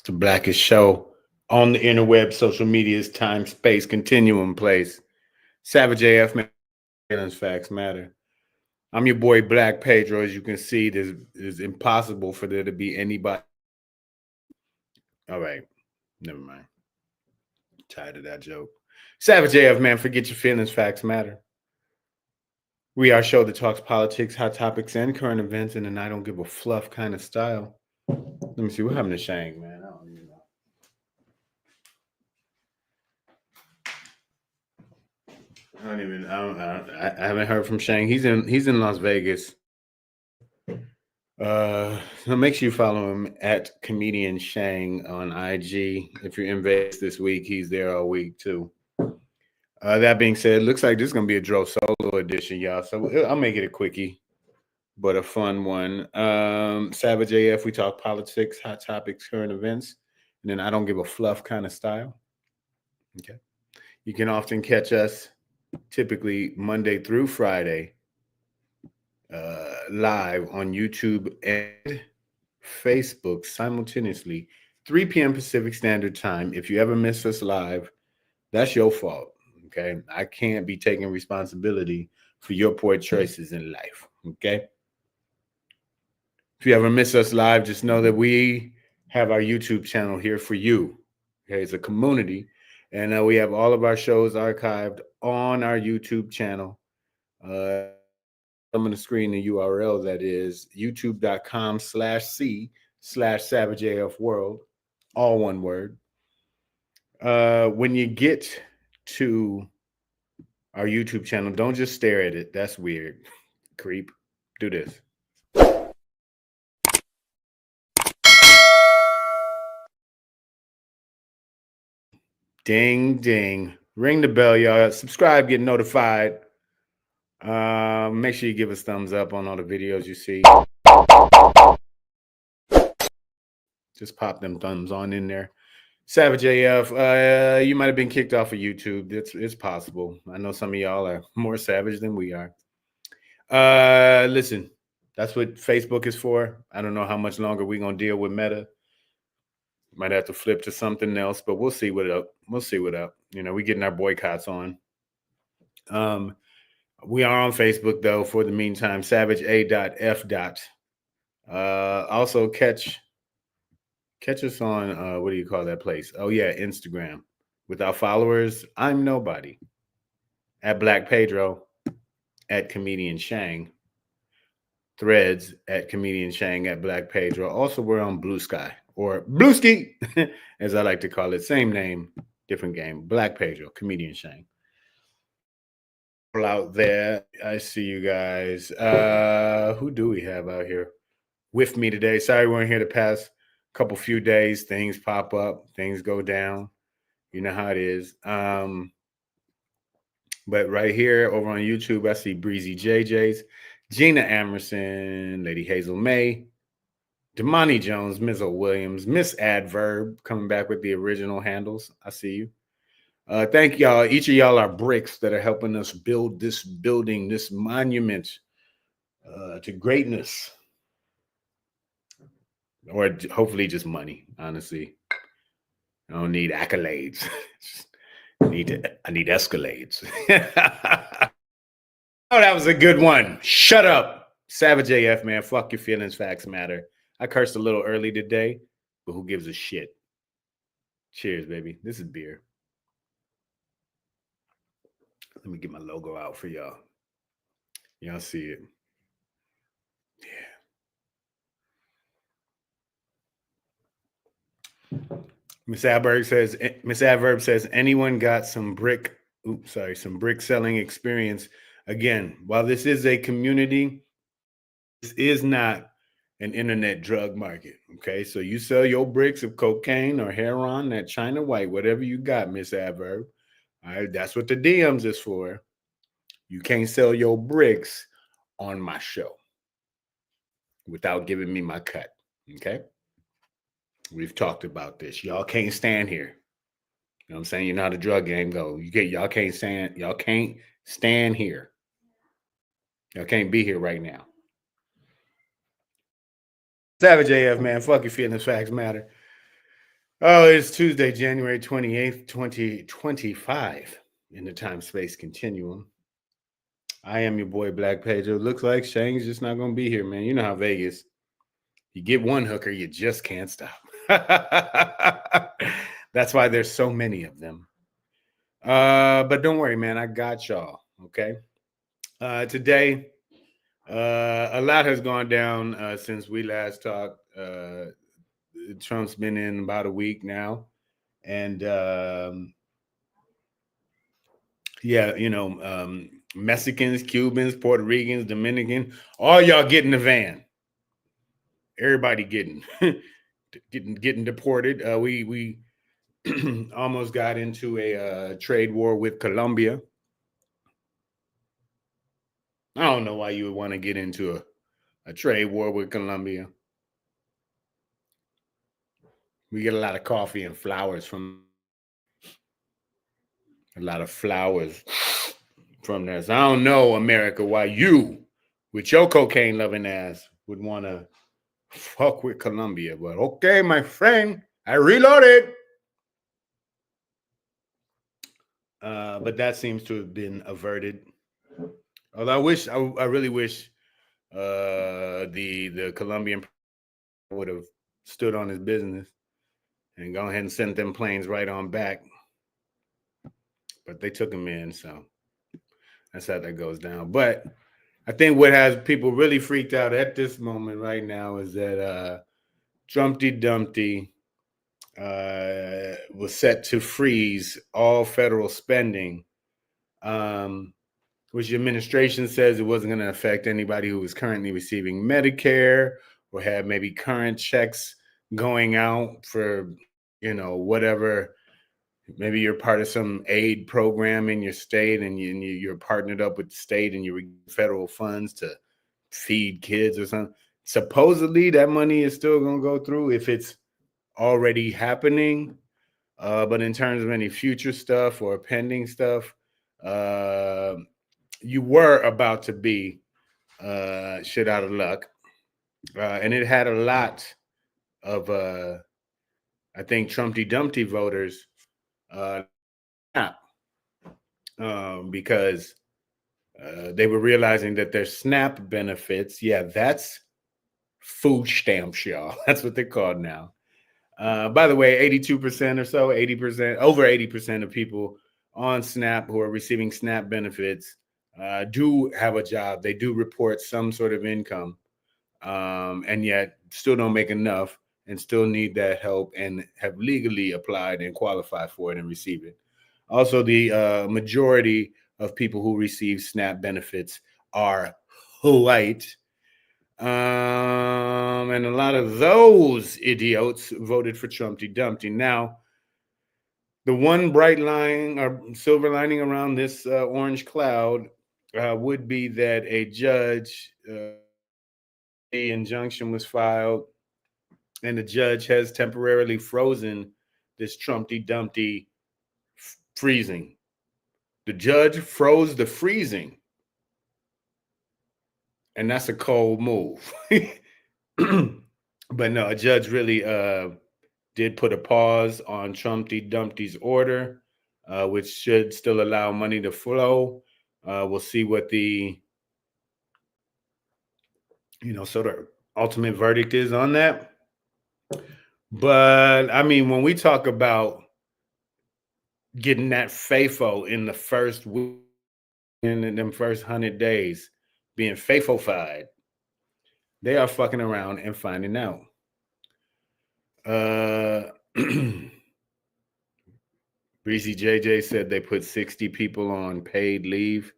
the blackest show on the interweb, social media's time space continuum place. Savage AF, man, feelings, facts matter. I'm your boy Black Pedro. As you can see, it's impossible for there to be anybody. All right, never mind. Tired of that joke. Savage AF, man, forget your feelings, facts matter. We are a show that talks politics, hot topics, and current events in an I don't give a fluff kind of style. Let me see what happened to Shang, man. I don't even know. I haven't heard from Shang. He's in Las Vegas. So make sure you follow him at comedian Shang on IG. If you're in Vegas this week, he's there all week too. That being said, looks like this is gonna be a Dro solo edition, y'all. So I'll make it a quickie, but a fun one. Savage AF, we talk politics, hot topics, current events, and then I don't give a fluff kind of style. Okay. You can often catch us typically Monday through Friday live on YouTube and Facebook simultaneously, 3 p.m. Pacific Standard Time. If you ever miss us live, that's your fault. Okay. I can't be taking responsibility for your poor choices in life. Okay. If you ever miss us live, just know that we have our YouTube channel here for you. Okay. It's a community. And we have all of our shows archived on our YouTube channel. I'm going to screen the URL that is youtube.com/C/SavageAFWorld, all one word. When you get to our YouTube channel, don't just stare at it. That's weird. Creep. Do this. Ding, ding. Ring the bell, y'all. Subscribe, get notified. Make sure you give us thumbs up on all the videos you see. Just pop them thumbs on in there. Savage AF, you might have been kicked off of YouTube. It's possible. I know some of y'all are more savage than we are. Listen, that's what Facebook is for. I don't know how much longer we're gonna deal with Meta. Might have to flip to something else, but we'll see what up. We'll see what up. You know, we're getting our boycotts on. We are on Facebook though. For the meantime, Savage A.F. Also catch us on what do you call that place? Oh yeah, Instagram. With our followers, I'm nobody. At Black Pedro, at Comedian Shang. Threads at Comedian Shang, at Black Pedro. Also, we're on Blue Sky or Blueski, as I like to call it. Same name, different game. Black Pedro, Comedian Shang. Out there, I see you guys. Who do we have out here with me today? Sorry, we weren't here the past couple few days. Things pop up, things go down. You know how it is. But right here over on YouTube, I see Breezy JJ's, Gina Amerson, Lady Hazel May, Damani Jones, Mizzo Williams, Miss Adverb coming back with the original handles. I see you. Thank y'all. Each of y'all are bricks that are helping us build this building, this monument to greatness. Or hopefully just money, honestly. I don't need accolades. I need escalades. Oh, that was a good one. Shut up. Savage AF, man. Fuck your feelings, facts matter. I cursed a little early today, but who gives a shit? Cheers, baby. This is beer. Let me get my logo out for y'all. Y'all see it. Yeah. Miss Adverb says, anyone got some brick selling experience? Again, while this is a community, this is not an internet drug market. Okay. So you sell your bricks of cocaine or heroin, that China white, whatever you got, Miss Adverb. All right, that's what the DMs is for. You can't sell your bricks on my show without giving me my cut. Okay. We've talked about this. Y'all can't stand here. You know what I'm saying? You know how the drug game go. Y'all can't stand here. Y'all can't be here right now. Savage AF, man. Fuck your feelings, facts matter. Oh, it's Tuesday, January 28th, 2025, in the time space continuum. I am your boy Black Pedro. Looks like Shang's just not gonna be here, man. You know how Vegas. You get one hooker, you just can't stop. That's why there's so many of them. But don't worry, man. I got y'all. Okay. Today, a lot has gone down since we last talked. Trump's been in about a week now, and yeah, Mexicans, Cubans, Puerto Ricans, Dominican, all y'all get in the van. Everybody getting getting deported. We almost got into a trade war with Colombia. I don't know why you would want to get into a trade war with Colombia. We get a lot of coffee and flowers from a lot of flowers from there. So I don't know, America, why you, with your cocaine loving ass, would want to fuck with Colombia. But okay, my friend, I reloaded. But that seems to have been averted. Although I really wish the Colombian would have stood on his business and go ahead and sent them planes right on back. But they took him in, so that's how that goes down. But I think what has people really freaked out at this moment right now is that Dumpty was set to freeze all federal spending, which the administration says it wasn't going to affect anybody who was currently receiving Medicare or had maybe current checks going out for, whatever. Maybe you're part of some aid program in your state and you're partnered up with the state and you get federal funds to feed kids or something. Supposedly that money is still going to go through if it's already happening. But in terms of any future stuff or pending stuff, you were about to be shit out of luck. And it had a lot of, I think, Trumpty Dumpty voters because they were realizing that their SNAP benefits, that's food stamps, y'all. That's what they're called now. By the way, 82% or so, 80%, over 80% of people on SNAP who are receiving SNAP benefits do have a job. They do report some sort of income, and yet still don't make enough and still need that help and have legally applied and qualified for it and receive it. Also, the majority of people who receive SNAP benefits are white. And a lot of those idiots voted for Trumpty Dumpty. Now, the one bright line or silver lining around this orange cloud would be that a judge, the injunction was filed, and the judge has temporarily frozen this Trumpty Dumpty freezing. The judge froze the freezing. And that's a cold move. But no, a judge really did put a pause on Trumpty Dumpty's order, which should still allow money to flow. We'll see what the sort of ultimate verdict is on that. But I mean, when we talk about getting that FAFO in the first week, in them first 100 days, being FAFO-fied, they are fucking around and finding out. Breezy JJ said they put 60 people on paid leave.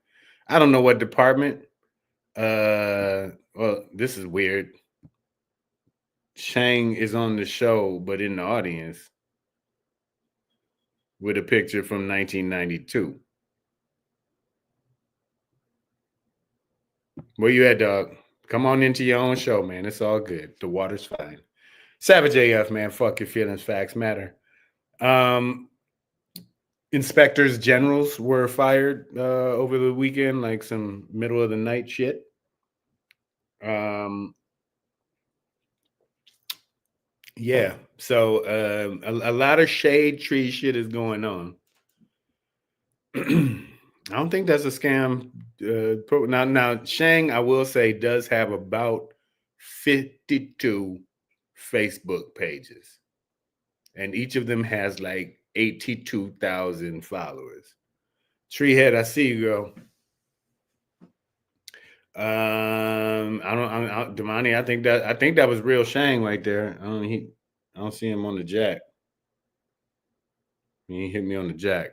I don't know what department. Well, this is weird. Shang is on the show, but in the audience with a picture from 1992. Where you at, dog? Come on into your own show, man. It's all good. The water's fine. Savage AF, man. Fuck your feelings. Facts matter. Inspectors generals were fired over the weekend, like some middle of the night shit. Yeah. So a lot of shade tree shit is going on. I don't think that's a scam. Now, Shang, I will say, does have about 52 Facebook pages, and each of them has like 82,000 followers. Treehead, I see you, girl. Damani, I think that was real Shang right there. I don't see him on the jack. He hit me on the jack.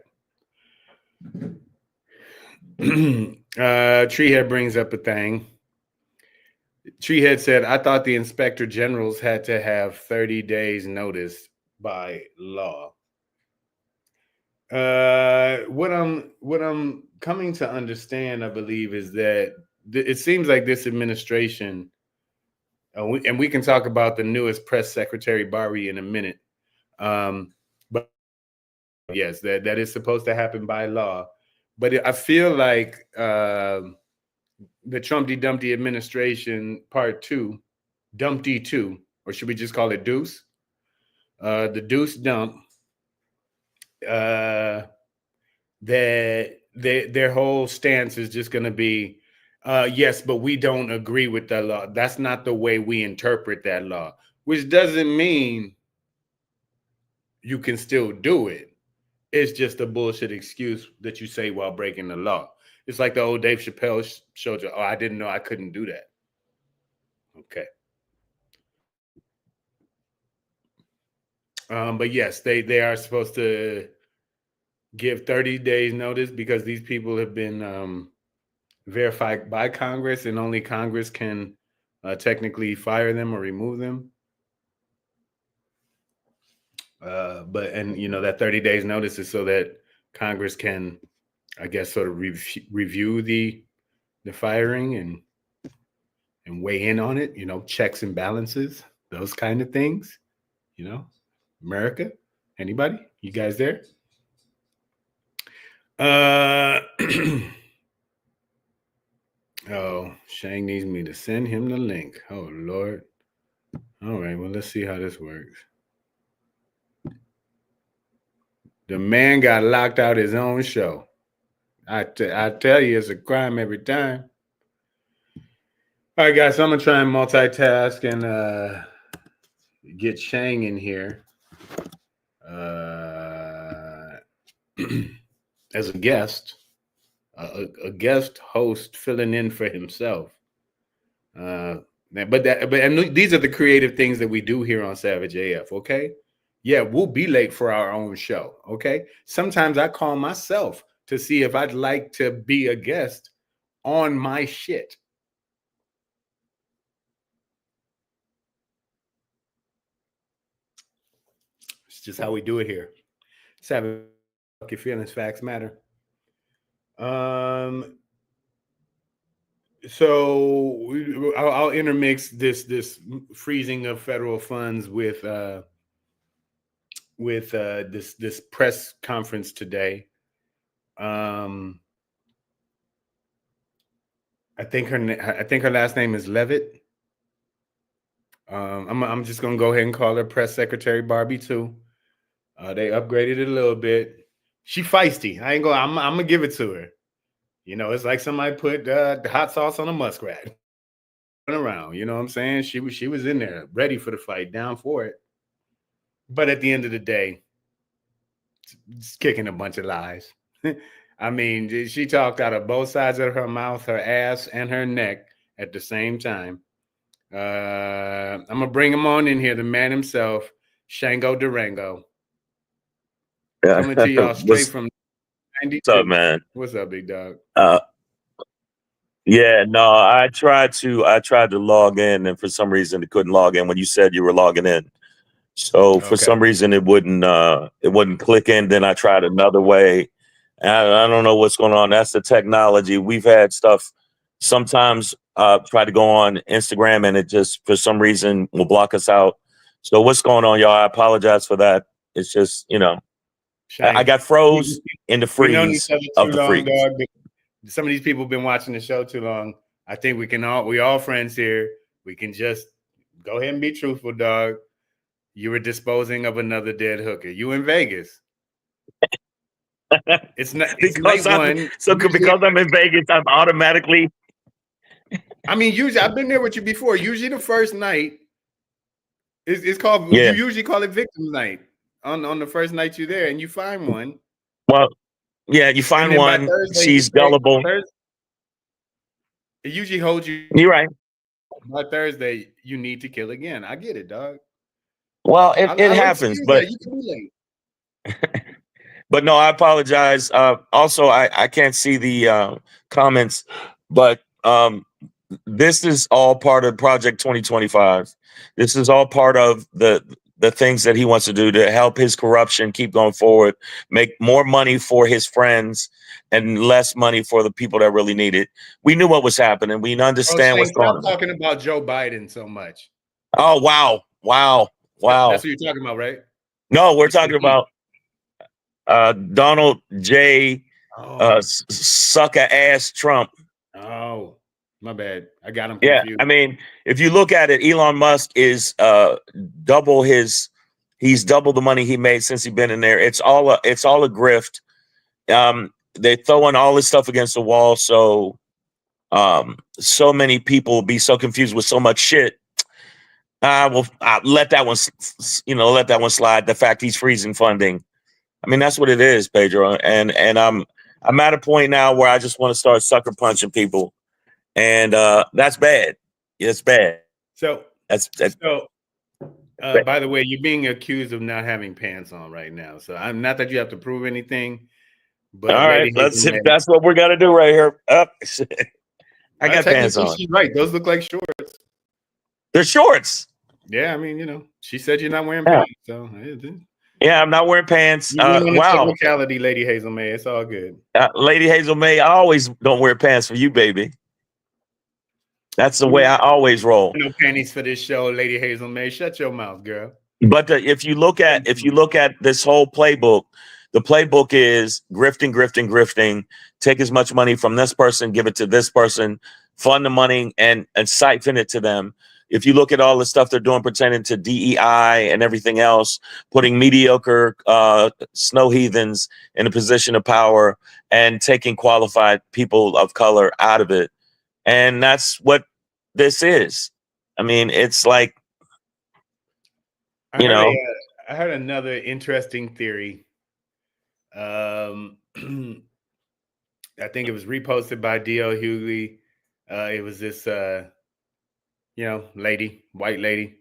Treehead brings up a thing. Treehead said, I thought the inspector generals had to have 30 days notice by law. What I'm coming to understand, I believe, is that it seems like this administration, and we can talk about the newest press secretary Bari in a minute. But yes, that is supposed to happen by law. But I feel like the Trumpty Dumpty administration part two, Dumpty two, or should we just call it Deuce? The Deuce dump. Uh, that their whole stance is just going to be, yes, but we don't agree with that law. That's not the way we interpret that law, which doesn't mean you can still do it. It's just a bullshit excuse that you say while breaking the law. It's like the old Dave Chappelle showed you, oh, I didn't know I couldn't do that. Okay. But yes, they are supposed to give 30 days notice because these people have been verified by Congress, and only Congress can technically fire them or remove them. But you know, that 30 days notice is so that Congress can, I guess, sort of review the firing and weigh in on it. You know, checks and balances, those kind of things. You know, America. Anybody? You guys there? Oh, Shang needs me to send him the link. Oh Lord. All right, well, let's see how this works. The man got locked out his own show. I tell you, it's a crime every time. All right, guys, so I'm gonna try and multitask and get Shang in here as a guest, a guest host filling in for himself. And these are the creative things that we do here on Savage AF. Okay, yeah, we'll be late for our own show. Okay, sometimes I call myself to see if I'd like to be a guest on my shit. It's just how we do it here. Savage, your feelings, facts matter. So I'll intermix this freezing of federal funds with this press conference today. I think her last name is Levitt. I'm just gonna go ahead and call her Press Secretary Barbie too. They upgraded it a little bit. She feisty. I ain't gonna. I'm gonna give it to her. You know, it's like somebody put the hot sauce on a muskrat. Around, you know what I'm saying? She was in there, ready for the fight, down for it. But at the end of the day, just kicking a bunch of lies. I mean, she talked out of both sides of her mouth, her ass, and her neck at the same time. I'm gonna bring him on in here, the man himself, Shango Durango. Yeah. Coming to y'all straight from 92. What's up, man? What's up, big dog? Yeah, no, I tried to log in, and for some reason it couldn't log in when you said you were logging in. So for some reason it wouldn't click in. Then I tried another way. And I don't know what's going on. That's the technology. We've had stuff sometimes try to go on Instagram and it just for some reason will block us out. So what's going on, y'all? I apologize for that. It's just, I got froze in the freeze of the freeze. Dog. Some of these people have been watching the show too long. I think we all friends here. We can just go ahead and be truthful, dog. You were disposing of another dead hooker. You in Vegas. It's not. It's because night one. because I'm in Vegas, I'm automatically. I mean, usually I've been there with you before. Usually the first night it's called. Yeah. You usually call it victim night on the first night you're there, and you find one. Well, yeah, you find one. Thursday, She's gullible. It usually holds you. You're right. By Thursday, you need to kill again. I get it, dog. Well, it happens, but you can be late. But no, I apologize. Also, I can't see the comments, but this is all part of Project 2025. This is all part of the things that he wants to do to help his corruption keep going forward, make more money for his friends and less money for the people that really need it. We knew what was happening. We understand what's going on. I'm talking about Joe Biden so much. Oh, wow. That's what you're talking about, right? No, we're talking about Donald J. Sucker ass Trump. Oh, my bad. I got him confused. Yeah, I mean, if you look at it, Elon Musk is double the money he made since he's been in there. It's all a grift. They're throwing all this stuff against the wall, so so many people will be so confused with so much shit. Well, let that one, let that one slide. The fact he's freezing funding. I mean, that's what it is, Pedro. And I'm at a point now where I just want to start sucker punching people, and that's bad. It's bad. So that's by the way, you're being accused of not having pants on right now. So I'm not that you have to prove anything. But all right, that's what we're gonna do right here. I got pants on. She's right. Those look like shorts. They're shorts. Yeah, I mean, she said you're not wearing pants, so yeah, I'm not wearing pants. Wow, technicality, Lady Hazel May. It's all good. Lady Hazel May, I always don't wear pants for you, baby. That's the way I always roll. No panties for this show, Lady Hazel May. Shut your mouth, girl. But if you look at this whole playbook, the playbook is grifting. Take as much money from this person, give it to this person, fund the money, and siphon it to them. If you look at all the stuff they're doing pertaining to DEI and everything else, putting mediocre snow heathens in a position of power and taking qualified people of color out of it. And that's what this is. I mean, it's like, I heard another interesting theory. I think it was reposted by D.L. Hughley. It was this white lady,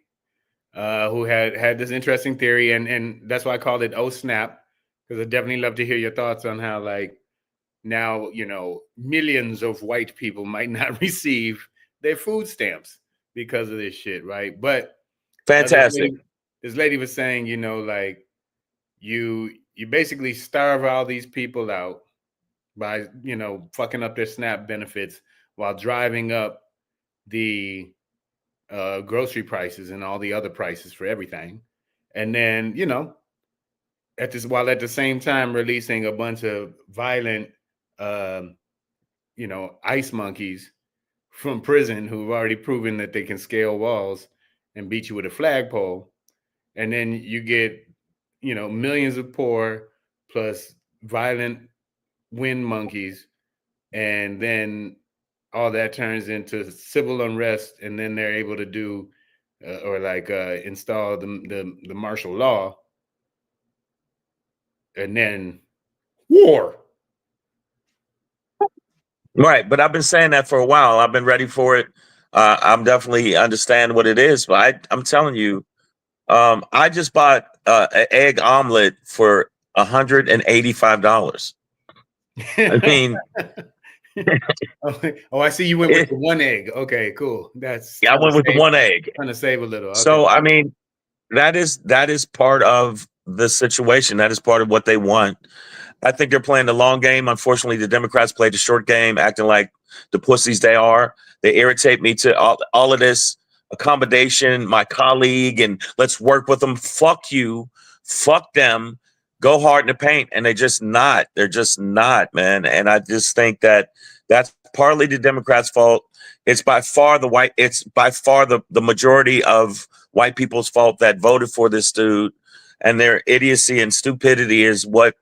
who had this interesting theory, and that's why I called it "Oh Snap," because I definitely love to hear your thoughts on how, like, now millions of white people might not receive their food stamps because of this shit, right? But fantastic. This lady was saying, like, you basically starve all these people out by fucking up their SNAP benefits while driving up the grocery prices and all the other prices for everything, and then at the same time releasing a bunch of violent ice monkeys from prison who've already proven that they can scale walls and beat you with a flagpole, and then you get millions of poor plus violent wind monkeys, and then all that turns into civil unrest, and then they're able to do install the martial law, and then war. Right, but I've been saying that for a while. I've been ready for it. I'm definitely understand what it is, but I'm telling you, I just bought an egg omelet for $185. I mean, I see you went with the one egg. Okay, cool. I went with the one egg. Trying to save a little. Okay. So I mean, that is part of the situation. That is part of what they want. I think they're playing the long game. Unfortunately, the Democrats played the short game, acting like the pussies they are. They irritate me to all of this accommodation, my colleague, and let's work with them. Fuck you. Fuck them. Go hard in the paint. And they're just not, man. And I just think that that's partly the Democrats' fault. It's by far the majority of white people's fault that voted for this dude, and their idiocy and stupidity is what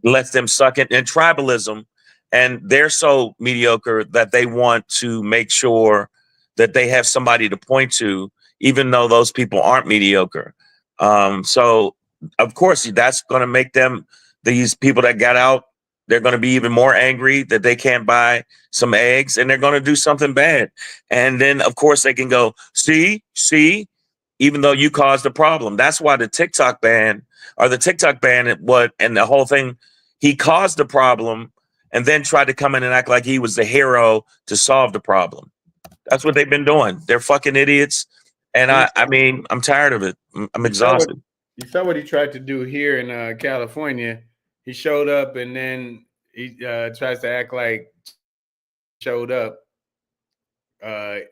lets them suck it, and tribalism. And they're so mediocre that they want to make sure that they have somebody to point to, even though those people aren't mediocre. So of course that's going to make them, these people that got out, they're going to be even more angry that they can't buy some eggs, and they're going to do something bad. And then of course they can go, see, even though you caused the problem. That's why the TikTok ban and the whole thing, he caused the problem and then tried to come in and act like he was the hero to solve the problem. That's what they've been doing. They're fucking idiots. And I mean, I'm tired of it. I'm exhausted. You saw what he tried to do here in California. He showed up and then he tries to act like showed up. And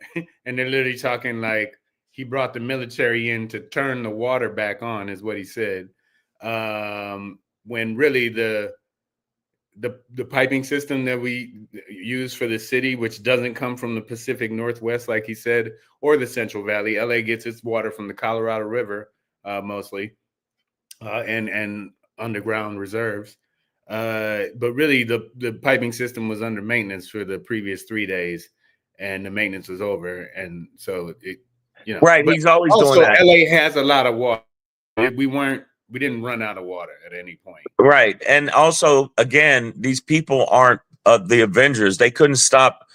they're literally talking like he brought the military in to turn the water back on, is what he said. When really the piping system that we use for the city, which doesn't come from the Pacific Northwest, like he said, or the Central Valley. LA gets its water from the Colorado River mostly, and underground reserves. But really, the piping system was under maintenance for the previous 3 days, and the maintenance was over. And so it, right. He's always doing that. LA has a lot of water. We didn't run out of water at any point. Right. And also, again, these people aren't the Avengers. They couldn't stop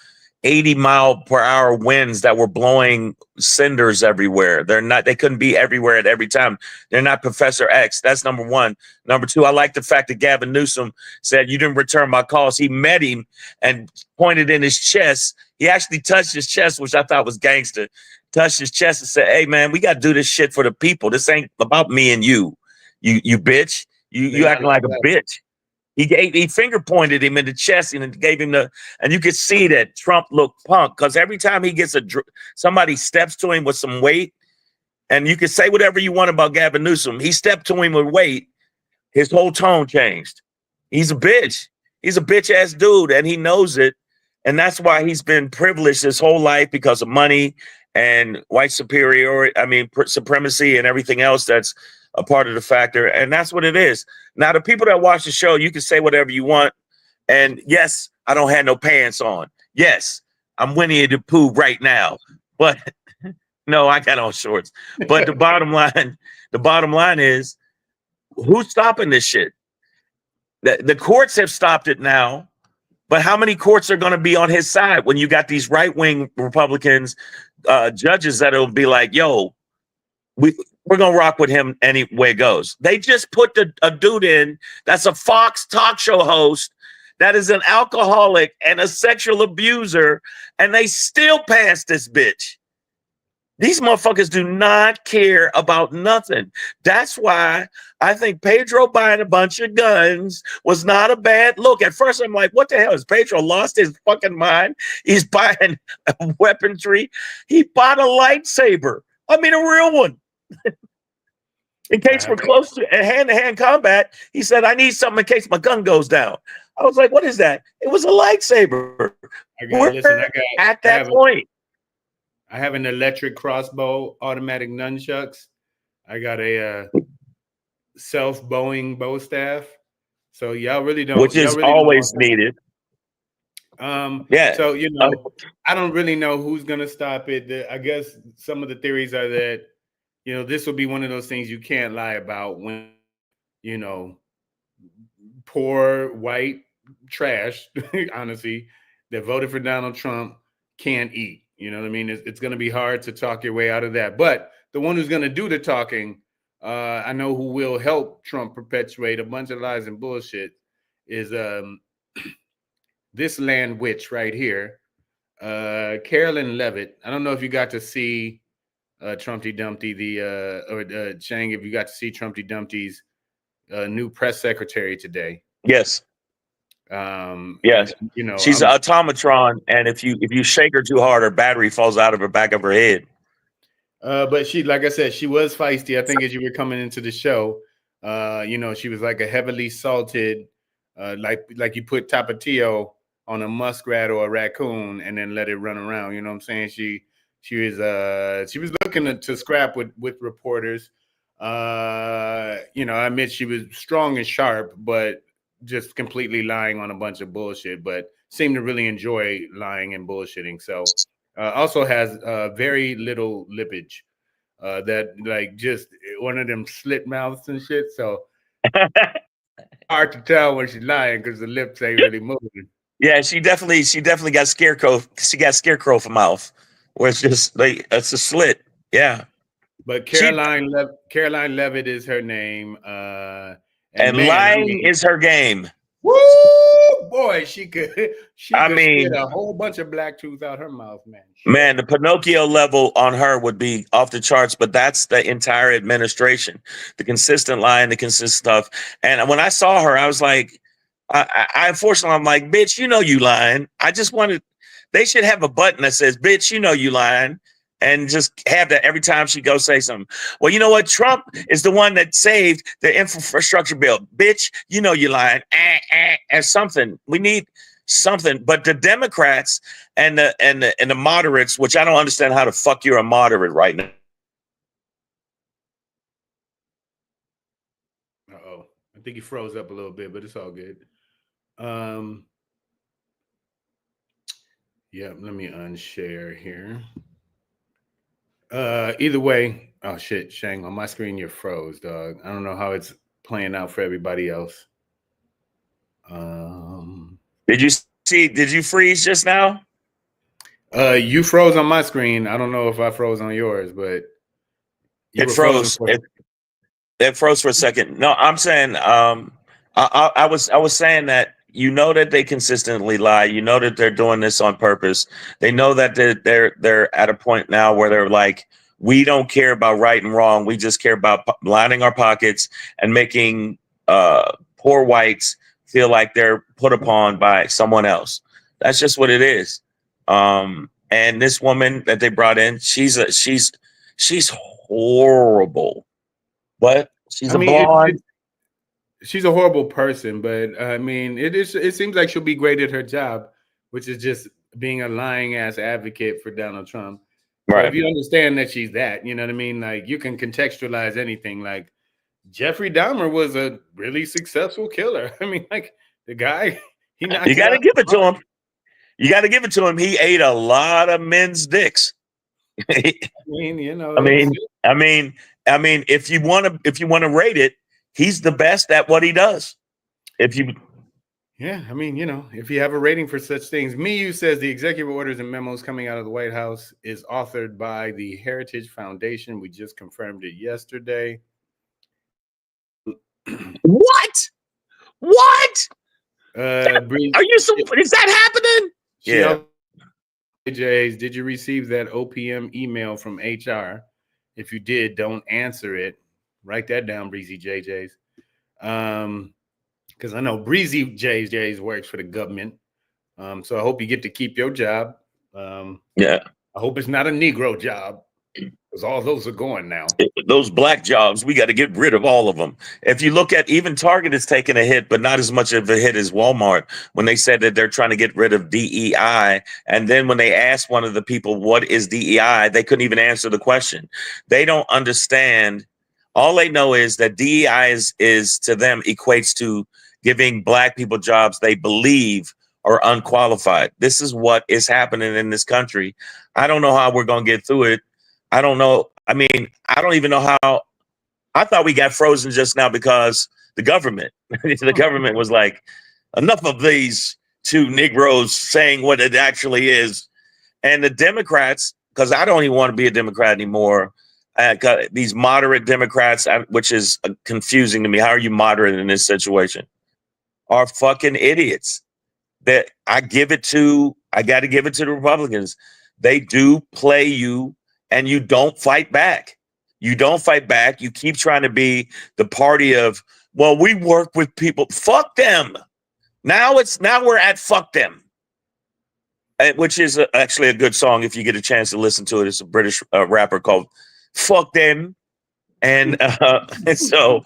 80-mile-per-hour winds that were blowing cinders everywhere. They couldn't be everywhere at every time. They're not Professor X. That's number one. Number two, I like the fact that Gavin Newsom said, "You didn't return my calls." He met him and pointed in his chest. He actually touched his chest, which I thought was gangster. Touched his chest and said, "Hey, man, we got to do this shit for the people. This ain't about me and you. You bitch. You acting like a bitch." He finger pointed him in the chest and gave him and you could see that Trump looked punk, because every time he gets somebody steps to him with some weight, and you can say whatever you want about Gavin Newsom, he stepped to him with weight, his whole tone changed. He's a bitch. He's a bitch ass dude, and he knows it. And that's why he's been privileged his whole life, because of money and white supremacy and everything else that's a part of the factor. And that's what it is. Now, the people that watch the show, you can say whatever you want. And yes, I don't have no pants on. Yes, I'm Winnie the Pooh right now. But no, I got on shorts. But the bottom line is, who's stopping this shit? The courts have stopped it now. But how many courts are going to be on his side when you got these right-wing Republicans, judges that'll be like, yo, we're going to rock with him any way it goes. They just put a dude in that's a Fox talk show host that is an alcoholic and a sexual abuser, and they still pass this bitch. These motherfuckers do not care about nothing. That's why I think Pedro buying a bunch of guns was not a bad look. At first, I'm like, what the hell? Has Pedro lost his fucking mind? He's buying weaponry. He bought a lightsaber. I mean, a real one. In case we're close to hand-to-hand combat, he said, "I need something in case my gun goes down." I was like, "What is that?" It was a lightsaber. At that point. I have an electric crossbow, automatic nunchucks. I got a self-bowing bow staff. So y'all really don't. Which is always needed. Yeah. So, I don't really know who's going to stop it. I guess some of the theories are that, this will be one of those things you can't lie about when, poor white trash, honestly, that voted for Donald Trump can't eat. You know what I mean? It's going to be hard to talk your way out of that. But the one who's going to do the talking, I know who will help Trump perpetuate a bunch of lies and bullshit, is this land witch right here, Carolyn Levitt. I don't know if you got to see Trumpty Dumpty, Chang, if you got to see Trumpty Dumpty's new press secretary today. Yes. Yes. She's an automatron, and if you shake her too hard, her battery falls out of her back of her head. But she, like I said, she was feisty. I think as you were coming into the show, she was like a heavily salted, like you put Tapatio on a muskrat or a raccoon and then let it run around. You know what I'm saying? She was looking to scrap with reporters. I admit she was strong and sharp, but just completely lying on a bunch of bullshit. But seemed to really enjoy lying and bullshitting. So also has very little lippage. That like just one of them slit mouths and shit. So hard to tell when she's lying because the lips ain't really moving. Yeah, she definitely got scarecrow. She got scarecrow for mouth, where it's just like it's a slit. Yeah, but Caroline Levitt is her name. And man, lying is her game. Woo, boy, she could spit a whole bunch of black tooth out her mouth, man. Man, the Pinocchio level on her would be off the charts, but that's the entire administration. The consistent lying, the consistent stuff. And when I saw her, I was like, unfortunately, I'm like, bitch, you lying. I just wanted, they should have a button that says, bitch, you lying. And just have that every time she goes say something. Well, you know what? Trump is the one that saved the infrastructure bill. Bitch, you lying. And something. We need something. But the Democrats and the moderates, which I don't understand how the fuck you're a moderate right now. Uh-oh. I think he froze up a little bit, but it's all good. Yeah, let me unshare here. Either way, oh shit, Shang, on my screen you're froze, dog. I don't know how it's playing out for everybody else. Did you freeze just now? You froze on my screen. I don't know if I froze on yours, but it froze. It froze for a second. No, I'm saying I was saying that that they consistently lie. That they're doing this on purpose. They know that they're at a point now where they're like, we don't care about right and wrong. We just care about lining our pockets and making poor whites feel like they're put upon by someone else. That's just what it is. And this woman that they brought in, she's horrible. But she's a blonde. She's a horrible person, but I mean, it seems like she'll be great at her job, which is just being a lying ass advocate for Donald Trump. Right. So if you understand that she's that, you know what I mean? Like you can contextualize anything. Like Jeffrey Dahmer was a really successful killer. I mean, like the guy, you got to give it to him. You got to give it to him. He ate a lot of men's dicks. I mean, if you want to rate it, he's the best at what he does. If you have a rating for such things. Miyu says the executive orders and memos coming out of the White House is authored by the Heritage Foundation. We just confirmed it yesterday. What? Are you so? Is that happening? Yeah. Jays, did you receive that OPM email from HR? If you did, don't answer it. Write that down, Breezy JJs. Because I know Breezy JJs works for the government. So I hope you get to keep your job. Yeah. I hope it's not a Negro job. Because all those are going now. Those black jobs, we got to get rid of all of them. If you look at even Target is taking a hit, but not as much of a hit as Walmart when they said that they're trying to get rid of DEI. And then when they asked one of the people, what is DEI? They couldn't even answer the question. They don't understand. All they know is that DEI is to them equates to giving black people jobs they believe are unqualified. This is what is happening in this country. I don't know how we're going to get through it. I don't know. I mean, I don't even know how. I thought we got frozen just now because the government was like, enough of these two Negroes saying what it actually is. And the Democrats, because I don't even want to be a Democrat anymore. These moderate Democrats, which is confusing to me. How are you moderate in this situation? Are fucking idiots. That I got to give it to the Republicans. They do play you. And you don't fight back. You keep trying to be the party of, well, we work with people. Fuck them. Now we're at fuck them, which is actually a good song if you get a chance to listen to it. It's a British rapper called Fuck Them. And so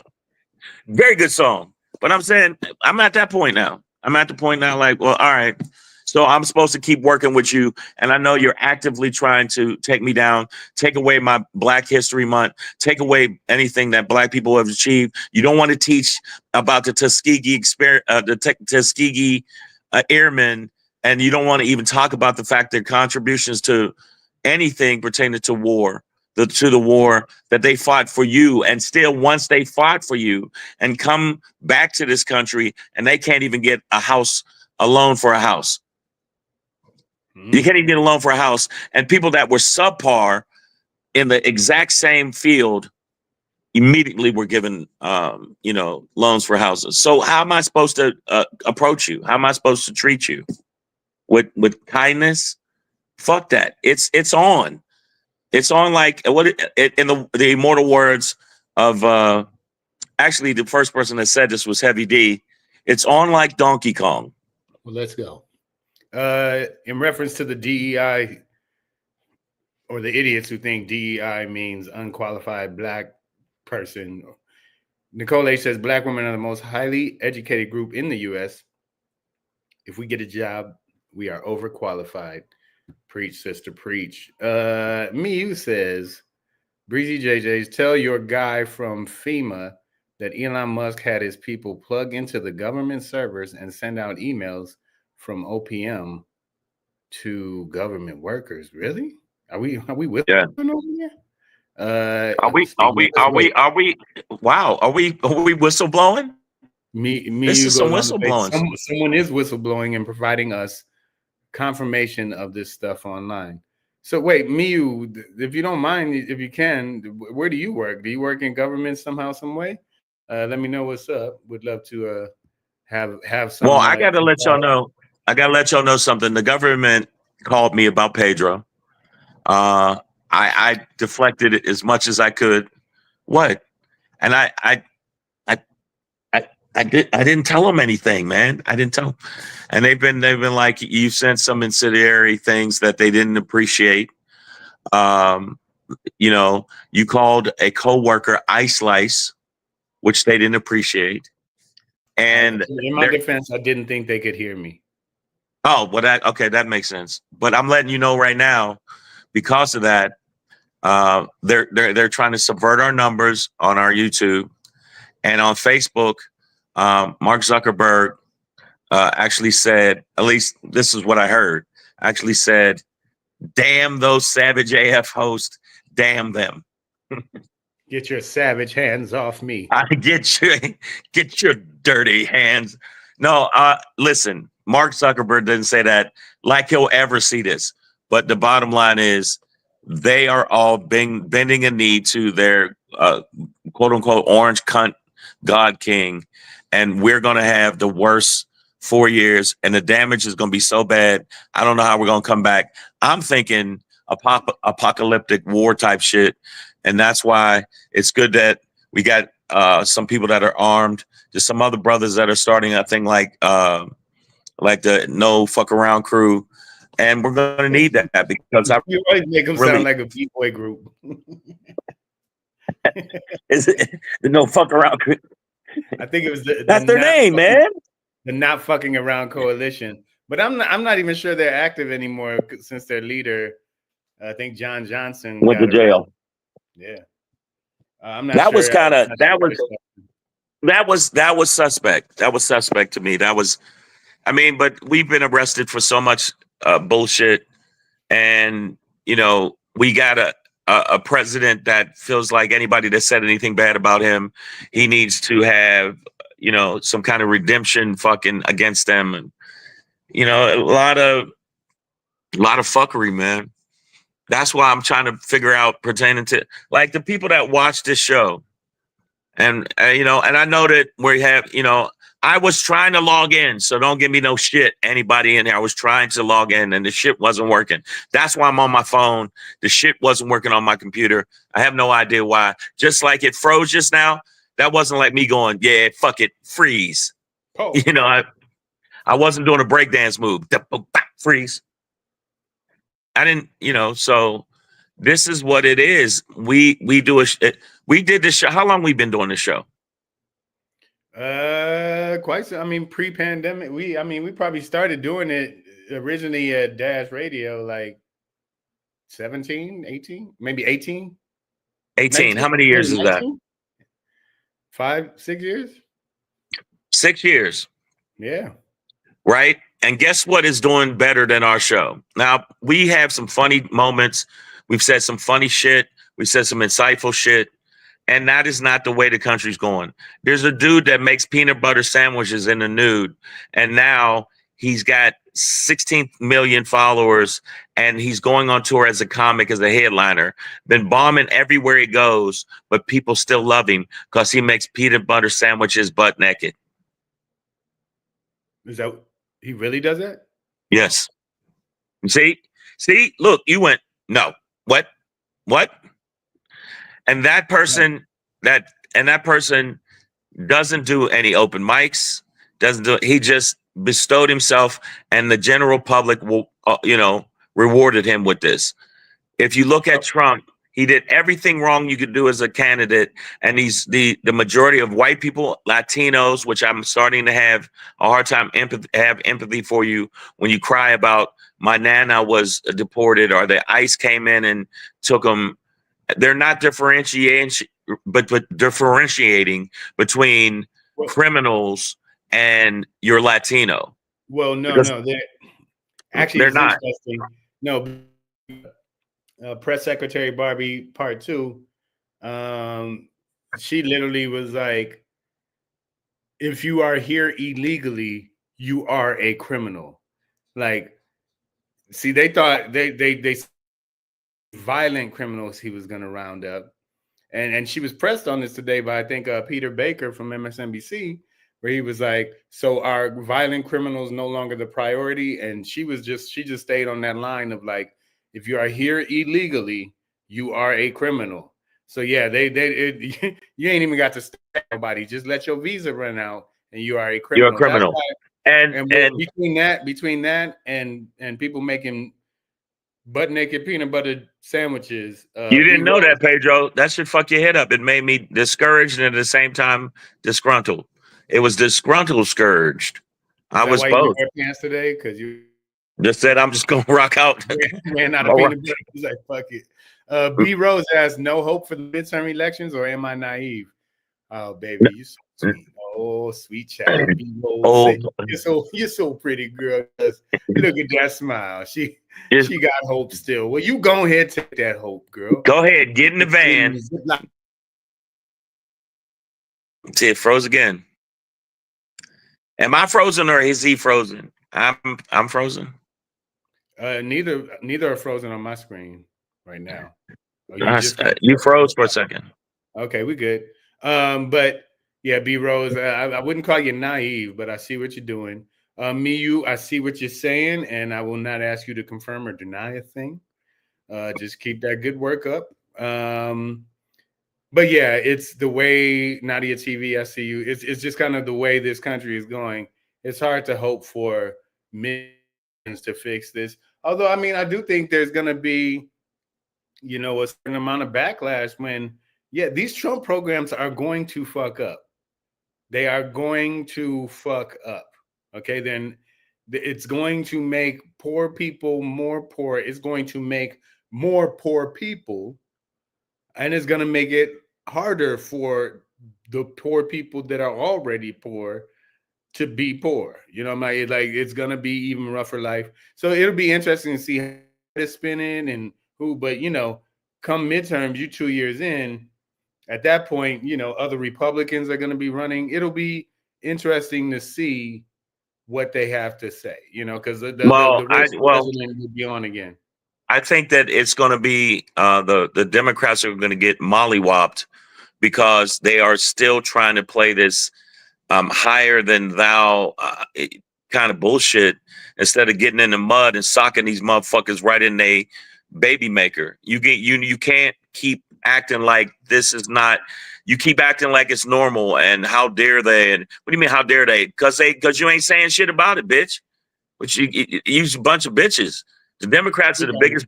very good song. But I'm saying I'm at that point now. I'm at the point now like, well, all right. So I'm supposed to keep working with you. And I know you're actively trying to take me down, take away my Black History Month, take away anything that Black people have achieved. You don't want to teach about the Tuskegee experience, Tuskegee airmen, and you don't want to even talk about the fact their contributions to anything pertaining to war, to the war that they fought for you. And still, once they fought for you and come back to this country and they can't even get a loan for a house. You can't even get a loan for a house. And people that were subpar in the exact same field immediately were given, loans for houses. So how am I supposed to approach you? How am I supposed to treat you? With kindness? Fuck that. It's on. It's on like in the immortal words of actually the first person that said this was Heavy D. It's on like Donkey Kong. Well, let's go. In reference to the DEI or the idiots who think DEI means unqualified Black person, Nicole H says Black women are the most highly educated group in the U.S. If we get a job, we are overqualified. Preach, sister, preach. Miu says, Breezy JJ's, tell your guy from FEMA that Elon Musk had his people plug into the government servers and send out emails from OPM to government workers. Really? Are we with yeah. over there? Are we whistleblowing? This is some whistleblowing. Someone is whistleblowing and providing us confirmation of this stuff online. So wait, Miu, if you don't mind, if you can, where do you work? Do you work in government somehow, some way? Let me know what's up. Would love to have some. Well, I gotta let y'all know. I gotta let y'all know something. The government called me about Pedro. I deflected it as much as I could. What? And I didn't tell them anything, man. I didn't tell them. And they've been like, you sent some incendiary things that they didn't appreciate. You called a coworker ice slice, which they didn't appreciate. And in my defense, I didn't think they could hear me. Oh, well, that makes sense. But I'm letting you know right now, because of that, they're trying to subvert our numbers on our YouTube and on Facebook. Mark Zuckerberg actually said, at least this is what I heard, actually said, damn those savage AF hosts, damn them. Get your savage hands off me. Get your dirty hands. No, listen, Mark Zuckerberg didn't say that like he'll ever see this. But the bottom line is they are all bending a knee to their quote unquote orange cunt God King. And we're going to have the worst 4 years, and the damage is going to be so bad. I don't know how we're going to come back. I'm thinking apocalyptic war type shit. And that's why it's good that we got some people that are armed. There's some other brothers that are starting, I think, like the No Fuck Around crew. And we're going to need that because you always make them sound like a B-boy group. Is it the No Fuck Around crew? I think it was that's their name, man. The Not Fucking Around Coalition. But I'm not even sure they're active anymore since their leader, I think John Johnson, went to jail. Yeah. I'm not that sure. Was kind of that was suspect. That was suspect to me. But we've been arrested for so much bullshit, and we got a president that feels like anybody that said anything bad about him, he needs to have some kind of redemption fucking against them, and a lot of fuckery, man. That's why I'm trying to figure out pertaining to like the people that watch this show. And, and I know that we have, I was trying to log in. So don't give me no shit. Anybody in here. I was trying to log in and the shit wasn't working. That's why I'm on my phone. The shit wasn't working on my computer. I have no idea why. Just like it froze just now. That wasn't like me going, yeah, fuck it, freeze. Oh. I wasn't doing a breakdance move. Freeze. I didn't, so this is what it is. We did this show. How long we been doing this show? Quite so. I mean, pre-pandemic, we probably started doing it originally at Dash Radio, like 17, 18, maybe 18, 18. 19, How many years is that? 19? 5, 6 years. 6 years. Yeah. Right. And guess what is doing better than our show? Now, we have some funny moments. We've said some funny shit. We've said some insightful shit. And that is not the way the country's going. There's a dude that makes peanut butter sandwiches in the nude. And now he's got 16 million followers and he's going on tour as a comic, as a headliner. Been bombing everywhere he goes, but people still love him because he makes peanut butter sandwiches butt naked. Is that he really does that? Yes. See, look, you went, no, what? And that person, that person doesn't do any open mics, he just bestowed himself, and the general public will, rewarded him with this. If you look at Trump, he did everything wrong you could do as a candidate. And he's the majority of white people, Latinos, which I'm starting to have a hard time have empathy for you when you cry about my nana was deported or the ICE came in and took them. They're not differentiating between criminals and your Latino. Well, no, they're not. No, Press Secretary Barbie Part 2, she literally was like, if you are here illegally, you are a criminal. Like, see, they thought they violent criminals he was going to round up. And she was pressed on this today by, I think, Peter Baker from MSNBC, where he was like, so are violent criminals no longer the priority? And she just stayed on that line of like, if you are here illegally, you are a criminal. So yeah, you ain't even got to stay nobody. Just let your visa run out, and you are a criminal. You're a criminal. And between that and people making butt naked peanut butter sandwiches. You didn't know that, Pedro. That should fuck your head up. It made me discouraged and at the same time disgruntled. It was disgruntled, scourged. I was both. You wear pants today because you just said I'm just gonna rock out. Ran out of peanut butter. He's like, fuck it. B Rose asks, no hope for the midterm elections, or am I naive? Oh, baby, you so sweet. Oh, sweet child. Oh, you're so pretty, girl. Look at that smile. She got hope still. Well, you go ahead, take that hope, girl. Go ahead, get in the van. See, it froze again. Am I frozen or is he frozen? I'm frozen. Neither are frozen on my screen right now. You froze for a second. Okay, we good. But yeah, B Rose, I wouldn't call you naive, but I see what you're doing. Miyu, I see what you're saying, and I will not ask you to confirm or deny a thing. Just keep that good work up. But yeah, it's the way Nadia TV, I see you. It's just kind of the way this country is going. It's hard to hope for millions to fix this. Although, I mean, I do think there's going to be, a certain amount of backlash when, these Trump programs are going to fuck up. They are going to fuck up. Okay, then it's going to make poor people more poor. It's going to make more poor people, and it's going to make it harder for the poor people that are already poor to be poor. It's going to be even rougher life. So it'll be interesting to see how it's spinning and who, but come midterms, you 2 years in, at that point, other Republicans are going to be running. It'll be interesting to see what they have to say, because the president will be on again. I think that it's going to be the Democrats are going to get mollywopped because they are still trying to play this higher than thou kind of bullshit instead of getting in the mud and socking these motherfuckers right in a baby maker. You can't keep acting like this is not. You keep acting like it's normal, and how dare they? And what do you mean, how dare they? Because you ain't saying shit about it, bitch. But you's a bunch of bitches. The Democrats are the biggest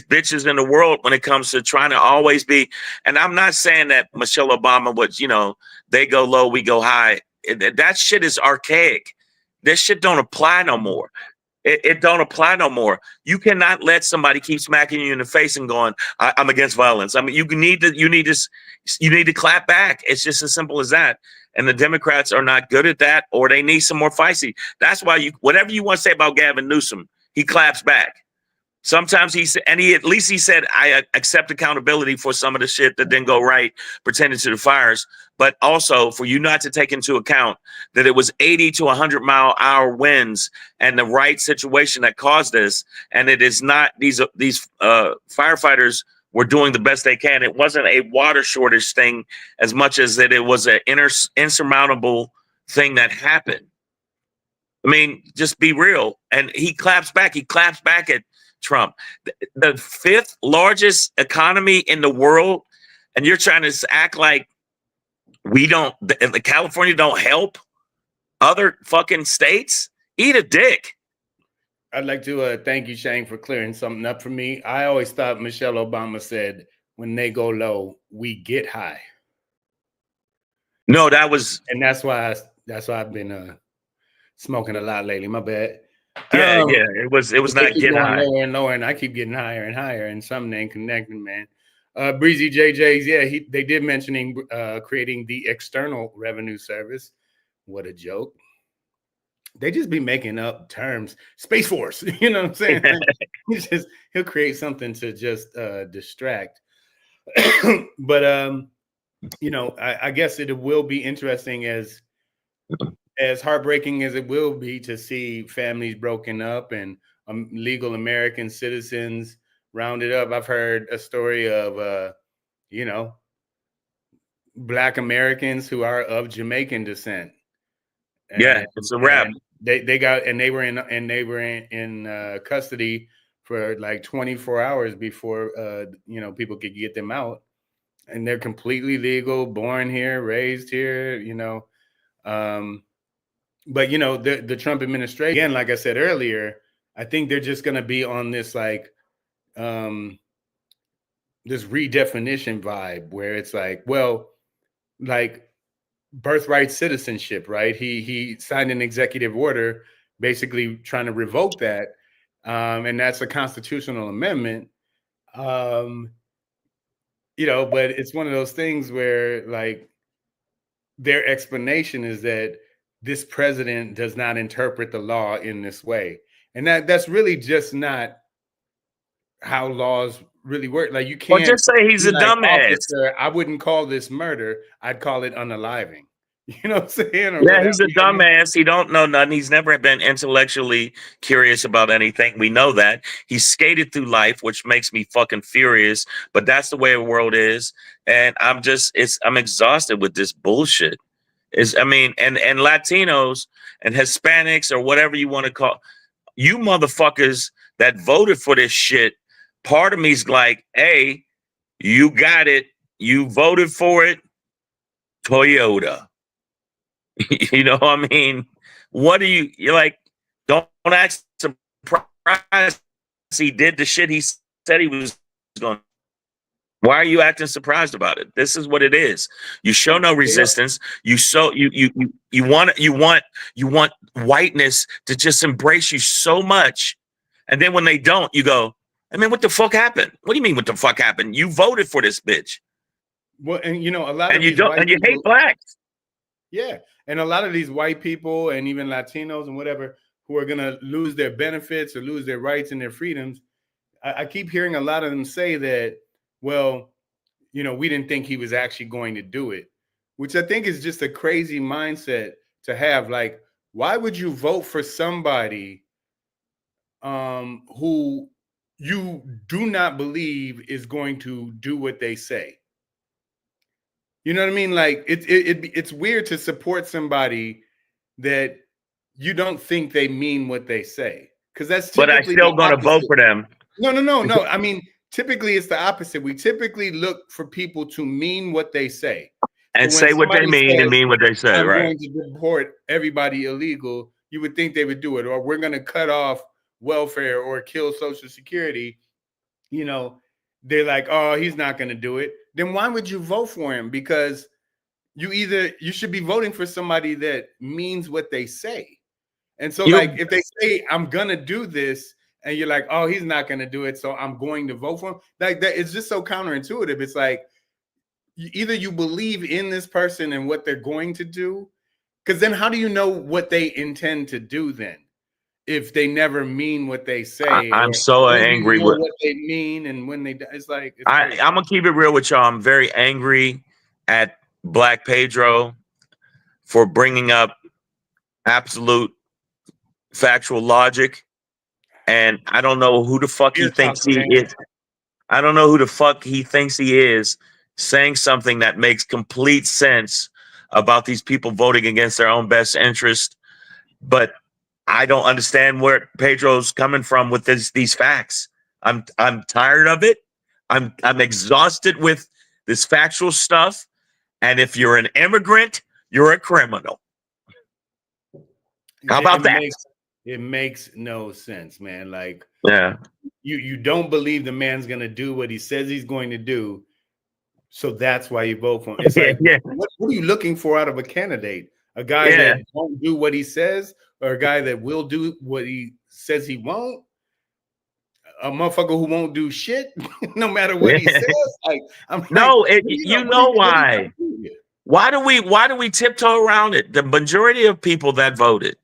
bitches in the world when it comes to trying to always be. And I'm not saying that Michelle Obama would, they go low, we go high. That shit is archaic. That shit don't apply no more. It don't apply no more. You cannot let somebody keep smacking you in the face and going, I'm against violence. I mean, you need to clap back. It's just as simple as that. And the Democrats are not good at that, or they need some more feisty. That's why whatever you want to say about Gavin Newsom, he claps back. Sometimes he said, I accept accountability for some of the shit that didn't go right pertaining to the fires, but also for you not to take into account that it was 80 to 100-mile-an-hour winds and the right situation that caused this. And it is not these firefighters were doing the best they can. It wasn't a water shortage thing as much as that it was an insurmountable thing that happened. I mean, just be real. And he claps back. He claps back at Trump, the fifth largest economy in the world, and you're trying to act like the California don't help other fucking states? Eat a dick. I'd like to thank you, Shane, for clearing something up for me. I always thought Michelle Obama said, when they go low, we get high. No, and that's why I've been smoking a lot lately. My bad. Yeah, it was not getting high. Lower and lower, and I keep getting higher and higher, and something ain't connecting, man. Breezy JJ's, yeah, they did mentioning creating the external revenue service. What a joke. They just be making up terms. Space Force, you know what I'm saying? He'll create something to just distract. But you know, I guess it will be interesting as heartbreaking as it will be to see families broken up and legal American citizens rounded up. I've heard a story of, you know, Black Americans who are of Jamaican descent. Yeah, it's a wrap. They were in custody for like 24 hours before, you know, people could get them out. And they're completely legal, born here, raised here, you know. But, you know, the Trump administration, again, like I said earlier, I think they're just going to be on this like this redefinition vibe where it's like, well, like birthright citizenship, right? He signed an executive order basically trying to revoke that. And that's a constitutional amendment. You know, but it's one of those things where like their explanation is that this president does not interpret the law in this way. And that's really just not how laws really work. Like you can't just say he's a dumbass. I wouldn't call this murder. I'd call it unaliving. You know what I'm saying? Yeah, he's a dumbass. He don't know nothing. He's never been intellectually curious about anything. We know that. He's skated through life, which makes me fucking furious. But that's the way the world is. And I'm exhausted with this bullshit. And Latinos and Hispanics or whatever you want to call you motherfuckers that voted for this shit. Part of me's like, hey, you got it. You voted for it. Toyota. You know what I mean? You're like, don't act surprised he did the shit he said he was going. Why are you acting surprised about it? This is what it is. You show no resistance. You want whiteness to just embrace you so much. And then when they don't, you go, I mean, what the fuck happened? What do you mean what the fuck happened? You voted for this bitch. Well, and you know, a lot of you hate blacks. Yeah. And a lot of these white people and even Latinos and whatever who are going to lose their benefits or lose their rights and their freedoms. I keep hearing a lot of them say that, well, you know, we didn't think he was actually going to do it, which I think is just a crazy mindset to have. Like, why would you vote for somebody who you do not believe is going to do what they say? You know what I mean? Like it's weird to support somebody that you don't think they mean what they say, because that's typically. But I'm still going to vote for them. No. I mean, typically it's the opposite. We typically look for people to mean what they say and say what they mean and mean what they say. I'm right. going to deport everybody illegal. You would think they would do it, or we're going to cut off welfare or kill Social Security. You know, they're like, oh, he's not going to do it. Then why would you vote for him? Because you should be voting for somebody that means what they say. And so, like, if they say I'm gonna do this, and you're like, oh, he's not gonna do it, so I'm going to vote for him. Like that, it's just so counterintuitive. It's like either you believe in this person and what they're going to do, because then how do you know what they intend to do then? If they never mean what they say, I'm so angry with what they mean, and when they, it's like I'm gonna keep it real with y'all. I'm very angry at Black Pedro for bringing up absolute factual logic, and I don't know who the fuck he thinks he is. I don't know who the fuck he thinks he is saying something that makes complete sense about these people voting against their own best interest, but I don't understand where Pedro's coming from with these facts. I'm tired of it. I'm exhausted with this factual stuff. And if you're an immigrant, you're a criminal. How about that? It makes no sense, man. Like, yeah, you don't believe the man's gonna do what he says he's going to do, so that's why you vote for him. It's like, what are you looking for out of a candidate? A guy that won't do what he says, or a guy that will do what he says he won't? A motherfucker who won't do shit no matter what he says. Like, I'm no, like, you know why? Why do we tiptoe around it? The majority of people that voted